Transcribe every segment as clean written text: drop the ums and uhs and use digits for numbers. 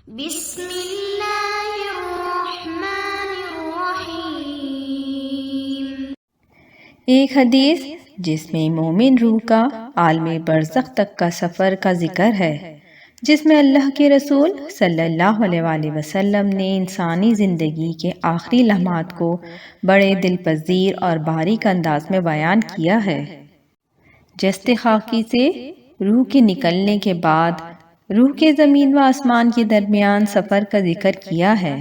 بسم اللہ الرحمن الرحیم۔ ایک حدیث جس میں مومن روح کا عالم برزخ تک کا سفر کا ذکر ہے، جس میں اللہ کے رسول صلی اللہ علیہ وآلہ وسلم نے انسانی زندگی کے آخری لمحات کو بڑے دل پذیر اور باریک انداز میں بیان کیا ہے۔ جست خاکی سے روح کے نکلنے کے بعد روح کے زمین و آسمان کے درمیان سفر کا ذکر کیا ہے،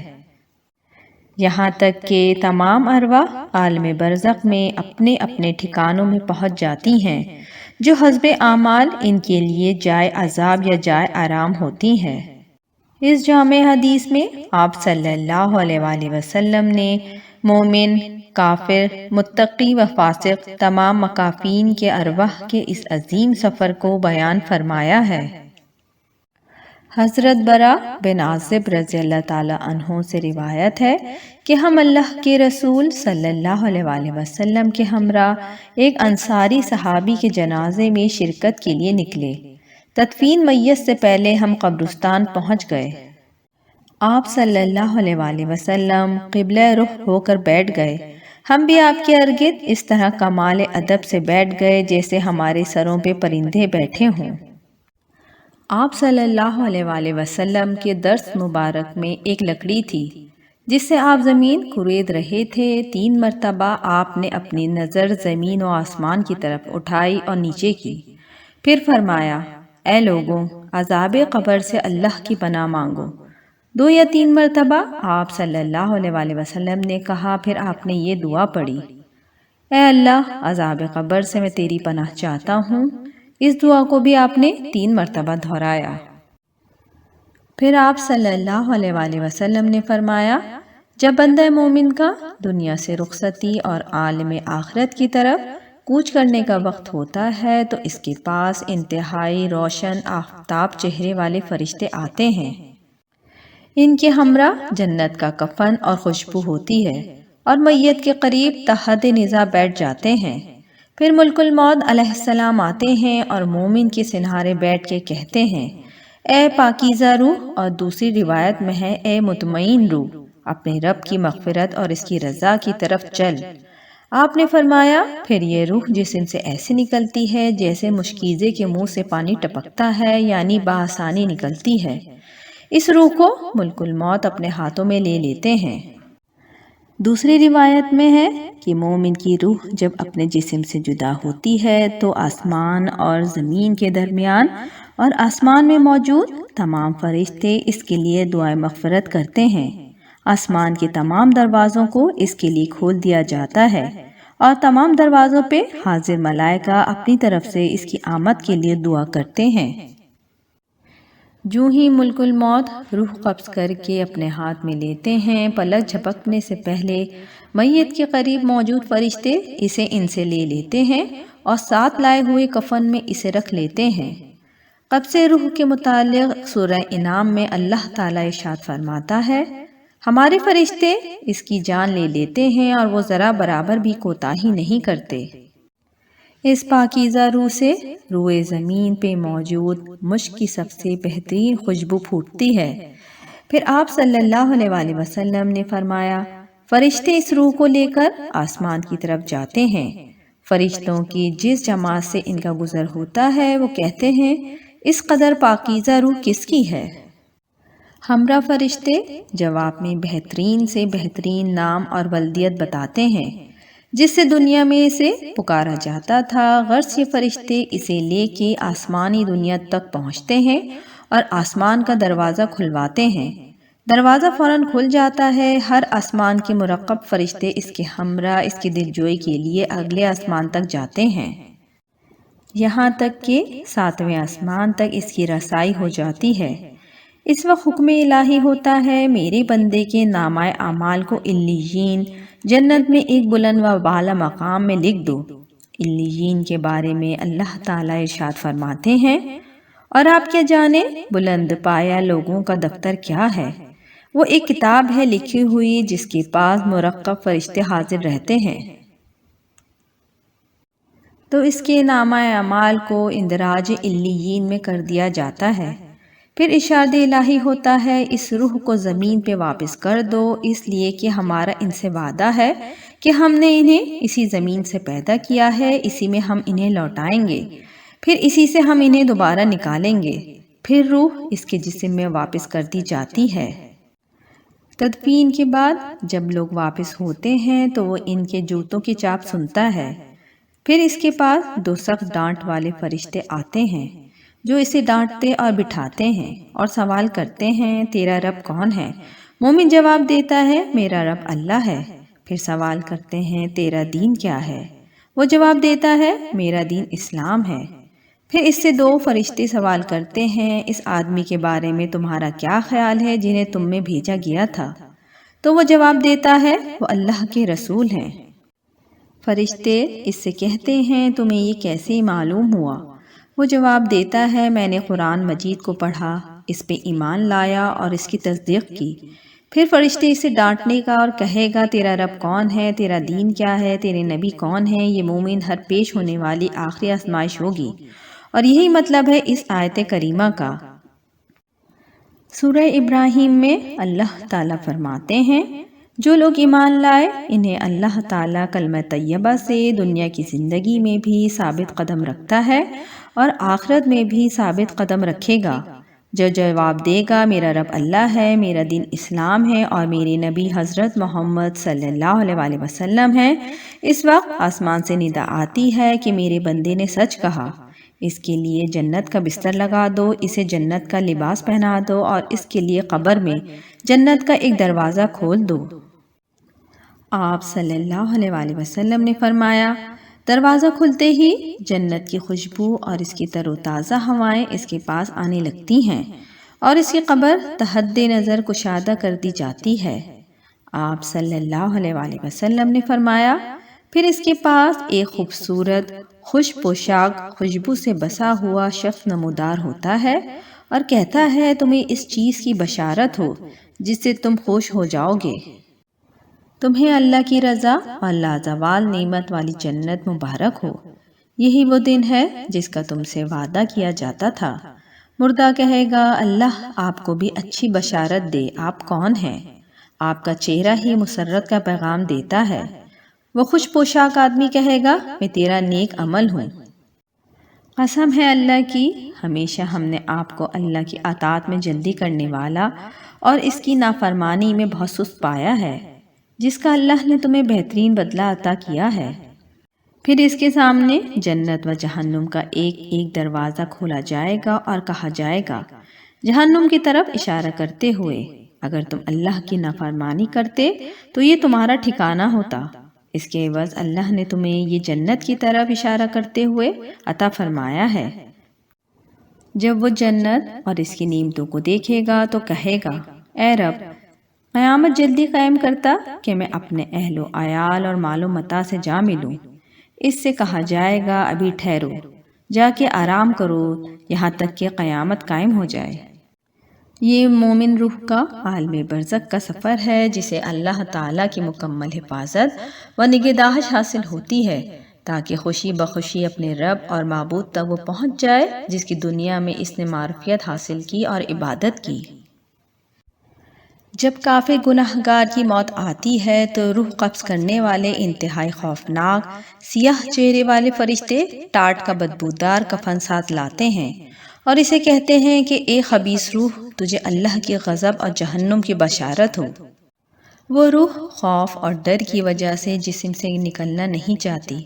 یہاں تک کہ تمام ارواح عالم برزخ میں اپنے اپنے ٹھکانوں میں پہنچ جاتی ہیں، جو حسب اعمال ان کے لیے جائے عذاب یا جائے آرام ہوتی ہیں۔ اس جامع حدیث میں آپ صلی اللہ علیہ وآلہ وسلم نے مومن، کافر، متقی و فاسق تمام مکافین کے ارواح کے اس عظیم سفر کو بیان فرمایا ہے۔ حضرت برا بن عازب رضی اللہ تعالیٰ عنہ سے روایت ہے کہ ہم اللہ کے رسول صلی اللہ علیہ وآلہ وسلم کے ہمراہ ایک انصاری صحابی کے جنازے میں شرکت کے لیے نکلے۔ تدفین میت سے پہلے ہم قبرستان پہنچ گئے۔ آپ صلی اللہ علیہ وآلہ وسلم قبلہ رخ ہو کر بیٹھ گئے۔ ہم بھی آپ کے ارگد اس طرح کمال ادب سے بیٹھ گئے جیسے ہمارے سروں پہ پرندے بیٹھے ہوں۔ آپ صلی اللہ علیہ وآلہ وسلم کے درس مبارک میں ایک لکڑی تھی جس سے آپ زمین کھرید رہے تھے۔ 3 مرتبہ آپ نے اپنی نظر زمین و آسمان کی طرف اٹھائی اور نیچے کی، پھر فرمایا، اے لوگوں، عذاب قبر سے اللہ کی پناہ مانگو۔ 2 یا 3 مرتبہ آپ صلی اللہ علیہ وآلہ وسلم نے کہا، پھر آپ نے یہ دعا پڑھی، اے اللہ، عذاب قبر سے میں تیری پناہ چاہتا ہوں۔ اس دعا کو بھی آپ نے 3 مرتبہ دہرایا۔ پھر آپ صلی اللہ علیہ وآلہ وسلم نے فرمایا، جب بندہ مومن کا دنیا سے رخصتی اور عالم آخرت کی طرف کوچ کرنے کا وقت ہوتا ہے تو اس کے پاس انتہائی روشن آفتاب چہرے والے فرشتے آتے ہیں۔ ان کے ہمراہ جنت کا کفن اور خوشبو ہوتی ہے اور میت کے قریب تحت نزاع بیٹھ جاتے ہیں۔ پھر ملک الموت علیہ السلام آتے ہیں اور مومن کے سنہارے بیٹھ کے کہتے ہیں، اے پاکیزہ روح، اور دوسری روایت میں ہے، اے مطمئن روح، اپنے رب کی مغفرت اور اس کی رضا کی طرف چل۔ آپ نے فرمایا، پھر یہ روح جسم سے ایسے نکلتی ہے جیسے مشکیزے کے منہ سے پانی ٹپکتا ہے، یعنی بآسانی نکلتی ہے۔ اس روح کو ملک الموت اپنے ہاتھوں میں لے لیتے ہیں۔ دوسری روایت میں ہے کہ مومن کی روح جب اپنے جسم سے جدا ہوتی ہے تو آسمان اور زمین کے درمیان اور آسمان میں موجود تمام فرشتے اس کے لیے دعائے مغفرت کرتے ہیں۔ آسمان کے تمام دروازوں کو اس کے لیے کھول دیا جاتا ہے اور تمام دروازوں پہ حاضر ملائکہ اپنی طرف سے اس کی آمد کے لیے دعا کرتے ہیں۔ جو ہی ملک الموت روح قبض کر کے اپنے ہاتھ میں لیتے ہیں، پلک جھپکنے سے پہلے میت کے قریب موجود فرشتے اسے ان سے لے لیتے ہیں اور ساتھ لائے ہوئے کفن میں اسے رکھ لیتے ہیں۔ قبض روح کے متعلق سورہ انعام میں اللہ تعالیٰ ارشاد فرماتا ہے، ہمارے فرشتے اس کی جان لے لیتے ہیں اور وہ ذرا برابر بھی کوتاہی نہیں کرتے۔ اس پاکیزہ روح سے روئے زمین پہ موجود مشک کی سب سے بہترین خوشبو پھوٹتی ہے۔ پھر آپ صلی اللہ علیہ وآلہ وسلم نے فرمایا، فرشتے اس روح کو لے کر آسمان کی طرف جاتے ہیں۔ فرشتوں کی جس جماعت سے ان کا گزر ہوتا ہے وہ کہتے ہیں، اس قدر پاکیزہ روح کس کی ہے؟ ہمراہ فرشتے جواب میں بہترین سے بہترین نام اور ولدیت بتاتے ہیں جس سے دنیا میں اسے پکارا جاتا تھا۔ غرض یہ فرشتے اسے لے کے آسمانی دنیا تک پہنچتے ہیں اور آسمان کا دروازہ کھلواتے ہیں۔ دروازہ فوراً کھل جاتا ہے۔ ہر آسمان کے مرقب فرشتے اس کے ہمراہ اس کی دلجوئی کے لیے اگلے آسمان تک جاتے ہیں، یہاں تک کہ 7ویں آسمان تک اس کی رسائی ہو جاتی ہے۔ اس وقت حکم الہی ہوتا ہے، میرے بندے کے نامہ اعمال کو علیین جنت میں ایک بلند و بالا مقام میں لکھ دو۔ علیین کے بارے میں اللہ تعالیٰ ارشاد فرماتے ہیں، اور آپ کیا جانیں بلند پایا لوگوں کا دفتر کیا ہے؟ وہ ایک کتاب ہے لکھی ہوئی جس کے پاس مرقب فرشتے حاضر رہتے ہیں۔ تو اس کے نامہ اعمال کو اندراج علیین میں کر دیا جاتا ہے۔ پھر ارشاد الہی ہوتا ہے اس روح کو زمین پہ واپس کر دو، اس لیے کہ ہمارا ان سے وعدہ ہے کہ ہم نے انہیں اسی زمین سے پیدا کیا ہے، اسی میں ہم انہیں لوٹائیں گے، پھر اسی سے ہم انہیں دوبارہ نکالیں گے۔ پھر روح اس کے جسم میں واپس کر دی جاتی ہے۔ تدفین کے بعد جب لوگ واپس ہوتے ہیں تو وہ ان کے جوتوں کی چاپ سنتا ہے۔ پھر اس کے پاس 2 سخت ڈانٹ والے فرشتے آتے ہیں جو اسے ڈانٹتے اور بٹھاتے ہیں اور سوال کرتے ہیں تیرا رب کون ہے؟ مومن جواب دیتا ہے میرا رب اللہ ہے۔ پھر سوال کرتے ہیں تیرا دین کیا ہے؟ وہ جواب دیتا ہے میرا دین اسلام ہے۔ پھر اس سے 2 فرشتے سوال کرتے ہیں اس آدمی کے بارے میں تمہارا کیا خیال ہے جنہیں تم میں بھیجا گیا تھا؟ تو وہ جواب دیتا ہے وہ اللہ کے رسول ہیں۔ فرشتے اس سے کہتے ہیں تمہیں یہ کیسے معلوم ہوا؟ وہ جواب دیتا ہے میں نے قرآن مجید کو پڑھا، اس پہ ایمان لایا اور اس کی تصدیق کی۔ پھر فرشتے اسے ڈانٹنے کا اور کہے گا تیرا رب کون ہے، تیرا دین کیا ہے، تیرے نبی کون ہے؟ یہ مومن ہر پیش ہونے والی آخری آزمائش ہوگی، اور یہی مطلب ہے اس آیت کریمہ کا۔ سورہ ابراہیم میں اللہ تعالیٰ فرماتے ہیں جو لوگ ایمان لائے انہیں اللہ تعالیٰ کلمہ طیبہ سے دنیا کی زندگی میں بھی ثابت قدم رکھتا ہے اور آخرت میں بھی ثابت قدم رکھے گا۔ جو جواب دے گا میرا رب اللہ ہے، میرا دین اسلام ہے اور میرے نبی حضرت محمد صلی اللہ علیہ وسلم ہیں، اس وقت آسمان سے ندا آتی ہے کہ میرے بندے نے سچ کہا، اس کے لیے جنت کا بستر لگا دو، اسے جنت کا لباس پہنا دو اور اس کے لیے قبر میں جنت کا ایک دروازہ کھول دو۔ آپ صلی اللہ علیہ وسلم نے فرمایا دروازہ کھلتے ہی جنت کی خوشبو اور اس کی تر و تازہ ہوائیں اس کے پاس آنے لگتی ہیں اور اس کی قبر تحد نظر کشادہ کر دی جاتی ہے۔ آپ صلی اللہ علیہ وسلم نے فرمایا پھر اس کے پاس ایک خوبصورت خوش پوشاک خوشبو سے بسا ہوا شخص نمودار ہوتا ہے اور کہتا ہے تمہیں اس چیز کی بشارت ہو جس سے تم خوش ہو جاؤ گے، تمہیں اللہ کی رضا اور لازوال نعمت والی جنت مبارک ہو، یہی وہ دن ہے جس کا تم سے وعدہ کیا جاتا تھا۔ مردہ کہے گا اللہ آپ کو بھی اچھی بشارت دے، آپ کون ہیں؟ آپ کا چہرہ ہی مسرت کا پیغام دیتا ہے۔ وہ خوش پوشاک آدمی کہے گا میں تیرا نیک عمل ہوں۔ قسم ہے اللہ کی ہمیشہ ہم نے آپ کو اللہ کی اطاعت میں جلدی کرنے والا اور اس کی نافرمانی میں بہت سست پایا ہے، جس کا اللہ نے تمہیں بہترین بدلہ عطا کیا ہے۔ پھر اس کے سامنے جنت و جہنم کا ایک ایک دروازہ کھولا جائے گا اور کہا جائے گا جہنم کی طرف اشارہ کرتے ہوئے اگر تم اللہ کی نافرمانی کرتے تو یہ تمہارا ٹھکانہ ہوتا، اس کے عوض اللہ نے تمہیں یہ جنت کی طرف اشارہ کرتے ہوئے عطا فرمایا ہے۔ جب وہ جنت اور اس کی نعمتوں کو دیکھے گا تو کہے گا اے رب قیامت جلدی قائم کرتا کہ میں اپنے اہل و عیال اور مال و متاع سے جا ملوں۔ اس سے کہا جائے گا ابھی ٹھہرو، جا کے آرام کرو یہاں تک کہ قیامت قائم ہو جائے۔ یہ مومن روح کا عالم برزخ کا سفر ہے جسے اللہ تعالیٰ کی مکمل حفاظت و نگہداشت حاصل ہوتی ہے تاکہ خوشی بخوشی اپنے رب اور معبود تک وہ پہنچ جائے جس کی دنیا میں اس نے معرفت حاصل کی اور عبادت کی۔ جب کافر گناہگار کی موت آتی ہے تو روح قبض کرنے والے انتہائی خوفناک سیاہ چہرے والے فرشتے ٹاٹ کا بدبودار کفن ساتھ لاتے ہیں اور اسے کہتے ہیں کہ اے خبیث روح تجھے اللہ کی غضب اور جہنم کی بشارت ہو۔ وہ روح خوف اور ڈر کی وجہ سے جسم سے نکلنا نہیں چاہتی۔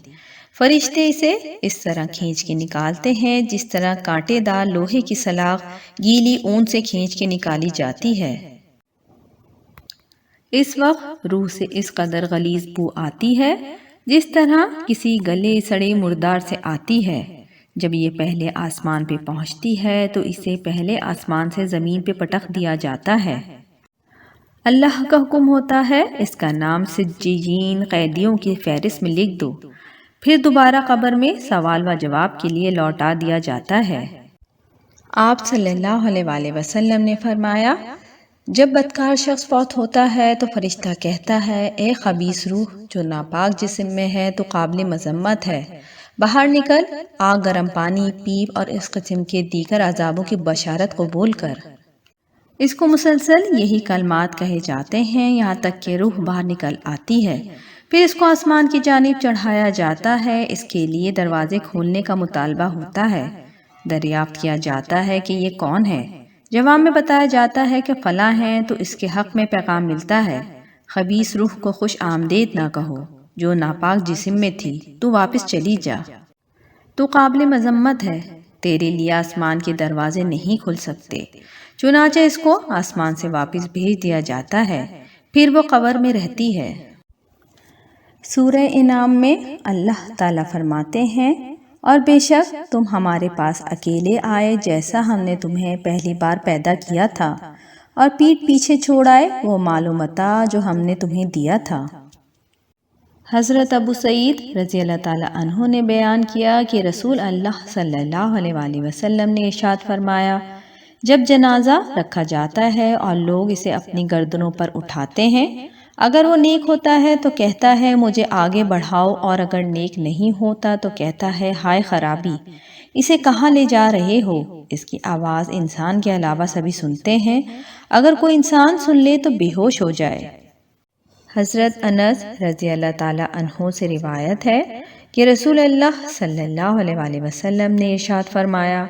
فرشتے اسے اس طرح کھینچ کے نکالتے ہیں جس طرح کانٹے دار لوہے کی سلاخ گیلی اون سے کھینچ کے نکالی جاتی ہے۔ اس وقت روح سے اس قدر غلیظ بو آتی ہے جس طرح کسی گلے سڑے مردار سے آتی ہے۔ جب یہ پہلے آسمان پہ پہنچتی ہے تو اسے پہلے آسمان سے زمین پہ پٹخ دیا جاتا ہے۔ اللہ کا حکم ہوتا ہے اس کا نام سجین قیدیوں کی فہرست میں لکھ دو، پھر دوبارہ قبر میں سوال و جواب کے لیے لوٹا دیا جاتا ہے۔ آپ صلی اللہ علیہ وسلم نے فرمایا جب بدکار شخص فوت ہوتا ہے تو فرشتہ کہتا ہے اے خبیث روح جو ناپاک جسم میں ہے تو قابل مذمت ہے، باہر نکل، آگ گرم پانی پیپ اور اس قسم کے دیگر عذابوں کی بشارت قبول کر۔ اس کو مسلسل یہی کلمات کہے جاتے ہیں یہاں تک کہ روح باہر نکل آتی ہے، پھر اس کو آسمان کی جانب چڑھایا جاتا ہے۔ اس کے لیے دروازے کھولنے کا مطالبہ ہوتا ہے، دریافت کیا جاتا ہے کہ یہ کون ہے، جواب میں بتایا جاتا ہے کہ فلاں ہیں، تو اس کے حق میں پیغام ملتا ہے، خبیث روح کو خوش آمدید نہ کہو، جو ناپاک جسم میں تھی، تو واپس چلی جا، تو قابل مذمت ہے، تیرے لیے آسمان کے دروازے نہیں کھل سکتے۔ چنانچہ اس کو آسمان سے واپس بھیج دیا جاتا ہے، پھر وہ قبر میں رہتی ہے۔ سورہ انعام میں اللہ تعالیٰ فرماتے ہیں، اور بے شک تم ہمارے پاس اکیلے آئے جیسا ہم نے تمہیں پہلی بار پیدا کیا تھا، اور پیٹھ پیچھے چھوڑ آئے وہ مال و متاع جو ہم نے تمہیں دیا تھا۔ حضرت ابو سعید رضی اللہ تعالیٰ عنہ نے بیان کیا کہ رسول اللہ صلی اللہ علیہ وآلہ وسلم نے ارشاد فرمایا، جب جنازہ رکھا جاتا ہے اور لوگ اسے اپنی گردنوں پر اٹھاتے ہیں، اگر وہ نیک ہوتا ہے تو کہتا ہے مجھے آگے بڑھاؤ، اور اگر نیک نہیں ہوتا تو کہتا ہے ہائے خرابی، اسے کہاں لے جا رہے ہو؟ اس کی آواز انسان کے علاوہ سبھی سنتے ہیں، اگر کوئی انسان سن لے تو بے ہوش ہو جائے۔ حضرت انس رضی اللہ تعالیٰ عنہ سے روایت ہے کہ رسول اللہ صلی اللہ علیہ وآلہ وسلم نے ارشاد فرمایا،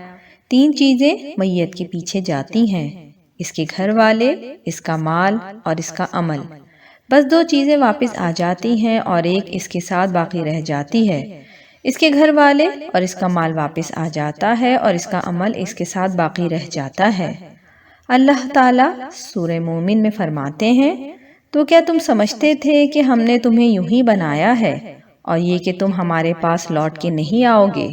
3 چیزیں میت کے پیچھے جاتی ہیں، اس کے گھر والے، اس کا مال اور اس کا عمل، بس 2 چیزیں واپس آ جاتی ہیں اور ایک اس کے ساتھ باقی رہ جاتی ہے، اس کے گھر والے اور اس کا مال واپس آ جاتا ہے اور اس کا عمل اس کے ساتھ باقی رہ جاتا ہے۔ اللہ تعالیٰ سورہ مومن میں فرماتے ہیں، تو کیا تم سمجھتے تھے کہ ہم نے تمہیں یوں ہی بنایا ہے اور یہ کہ تم ہمارے پاس لوٹ کے نہیں آؤ گے؟